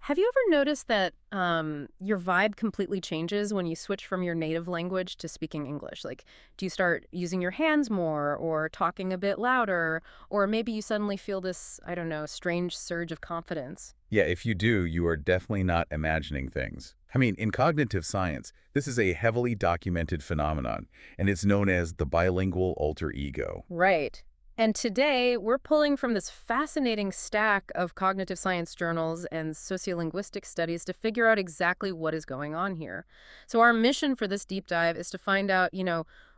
Have you ever noticed that your vibe completely changes when you switch from your native language to speaking English? Like, do you start using your hands more or talking a bit louder? Or maybe you suddenly feel this, I don't know, strange surge of confidence? Yeah, if you do, you are definitely not imagining things. I mean, in cognitive science, this is a heavily documented phenomenon, and it's known as the bilingual alter ego. Right. And today, we're pulling from this fascinating stack of cognitive science journals and sociolinguistic studies to figure out exactly what is going on here. So, our mission for this deep dive is to find out,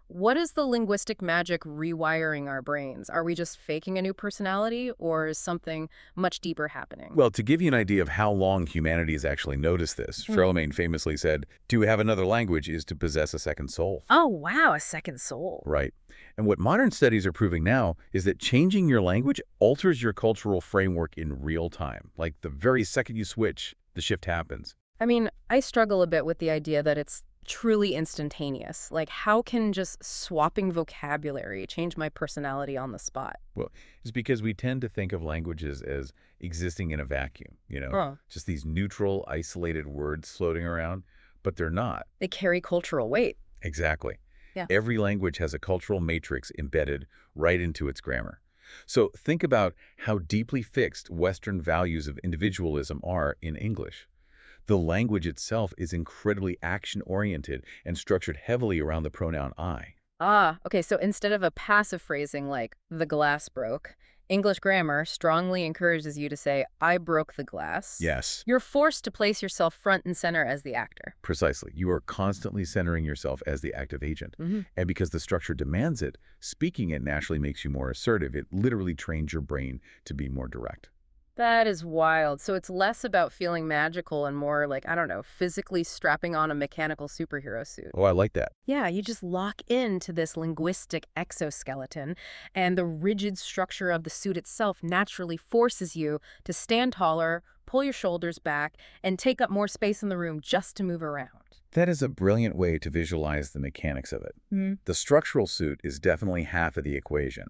what is the linguistic magic rewiring our brains? Are we just faking a new personality, or is something much deeper happening? Well, to give you an idea of how long humanity has actually noticed this, Hmm. Charlemagne famously said, to have another language is to possess a second soul. Oh, wow, a second soul. Right. And what modern studies are proving now is that changing your language alters your cultural framework in real time. Like the very second you switch, the shift happens. I mean, I struggle a bit with the idea that it's truly instantaneous. Like, how can just swapping vocabulary change my personality on the spot? Well, it's because we tend to think of languages as existing in a vacuum, Huh. just these neutral, isolated words floating around, but they're not. They carry cultural weight. Exactly. Yeah. Every language has a cultural matrix embedded right into its grammar. So think about how deeply fixed Western values of individualism are in English. The language itself is incredibly action-oriented and structured heavily around the pronoun I. Ah, okay. So instead of a passive phrasing like the glass broke, English grammar strongly encourages you to say, I broke the glass. Yes, You're forced to place yourself front and center as the actor. precisely. You are constantly centering yourself as the active agent. Hmm. And because the structure demands it, speaking it naturally makes you more assertive. It literally trains your brain to be more direct. That is wild. So it's less about feeling magical and more like, I don't know, physically strapping on a mechanical superhero suit. Oh, I like that. Yeah, you just lock into this linguistic exoskeleton, and the rigid structure of the suit itself naturally forces you to stand taller, pull your shoulders back, and take up more space in the room just to move around. That is a brilliant way to visualize the mechanics of it. Hmm. The structural suit is definitely half of the equation.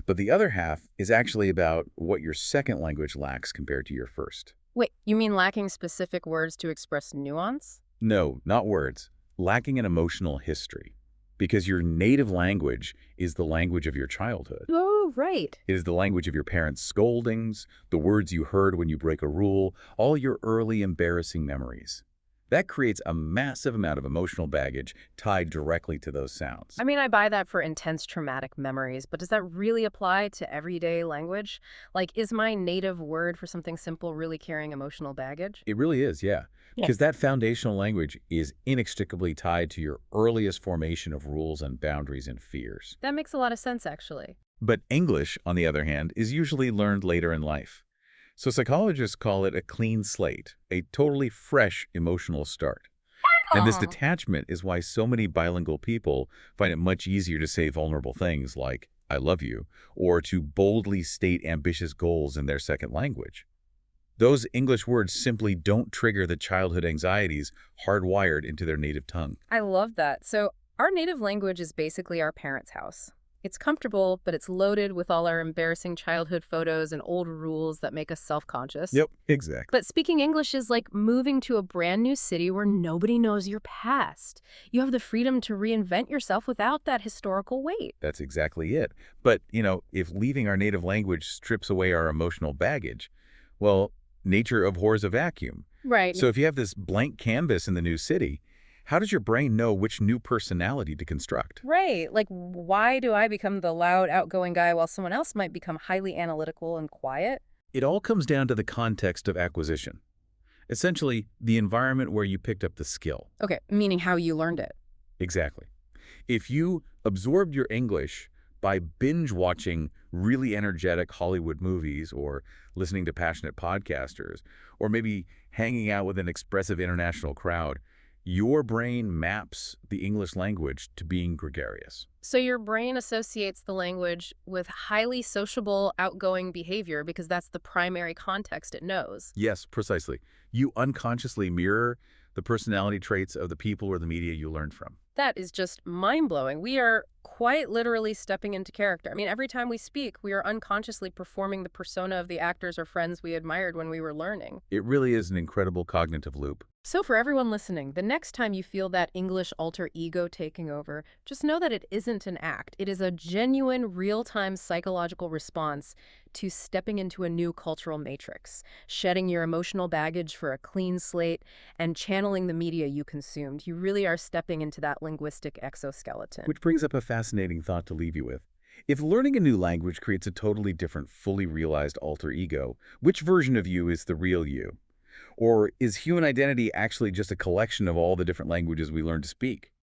But the other half is actually about what your second language lacks compared to your first. Wait, you mean lacking specific words to express nuance? No, not words. Lacking an emotional history. Because your native language is the language of your childhood. Oh, right. It is the language of your parents' scoldings, the words you heard when you break a rule, all your early embarrassing memories. That creates a massive amount of emotional baggage tied directly to those sounds. I mean, I buy that for intense traumatic memories, but does that really apply to everyday language? Like, is my native word for something simple really carrying emotional baggage? It really is, yeah. Yeah. Because that foundational language is inextricably tied to your earliest formation of rules and boundaries and fears. That makes a lot of sense, actually. But English, on the other hand, is usually learned later in life. So psychologists call it a clean slate, a totally fresh emotional start. And this Oh. detachment is why so many bilingual people find it much easier to say vulnerable things like, I love you, or to boldly state ambitious goals in their second language. Those English words simply don't trigger the childhood anxieties hardwired into their native tongue. I love that. So, our native language is basically our parents' house. It's comfortable, but it's loaded with all our embarrassing childhood photos and old rules that make us self-conscious. Yep, exactly. But speaking English is like moving to a brand new city where nobody knows your past. You have the freedom to reinvent yourself without that historical weight. That's exactly it. But, if leaving our native language strips away our emotional baggage, well, nature abhors a vacuum. Right. So if you have this blank canvas in the new city, how does your brain know which new personality to construct? Right. Like, why do I become the loud, outgoing guy while someone else might become highly analytical and quiet? It all comes down to the context of acquisition. Essentially, the environment where you picked up the skill. Okay, meaning how you learned it. Exactly. If you absorbed your English by binge-watching really energetic Hollywood movies or listening to passionate podcasters, or maybe hanging out with an expressive international crowd, your brain maps the English language to being gregarious. So your brain associates the language with highly sociable, outgoing behavior because that's the primary context it knows. Yes, precisely. You unconsciously mirror the personality traits of the people or the media you learned from. That is just mind-blowing. We are quite literally stepping into character. I mean, every time we speak, we are unconsciously performing the persona of the actors or friends we admired when we were learning. It really is an incredible cognitive loop. So for everyone listening, the next time you feel that English alter ego taking over, just know that it isn't an act. It is a genuine, real-time psychological response to stepping into a new cultural matrix, shedding your emotional baggage for a clean slate, and channeling the media you consumed. You really are stepping into that linguistic exoskeleton. Which brings up a fascinating thought to leave you with. If learning a new language creates a totally different, fully realized alter ego, which version of you is the real you? Or is human identity actually just a collection of all the different languages we learn to speak?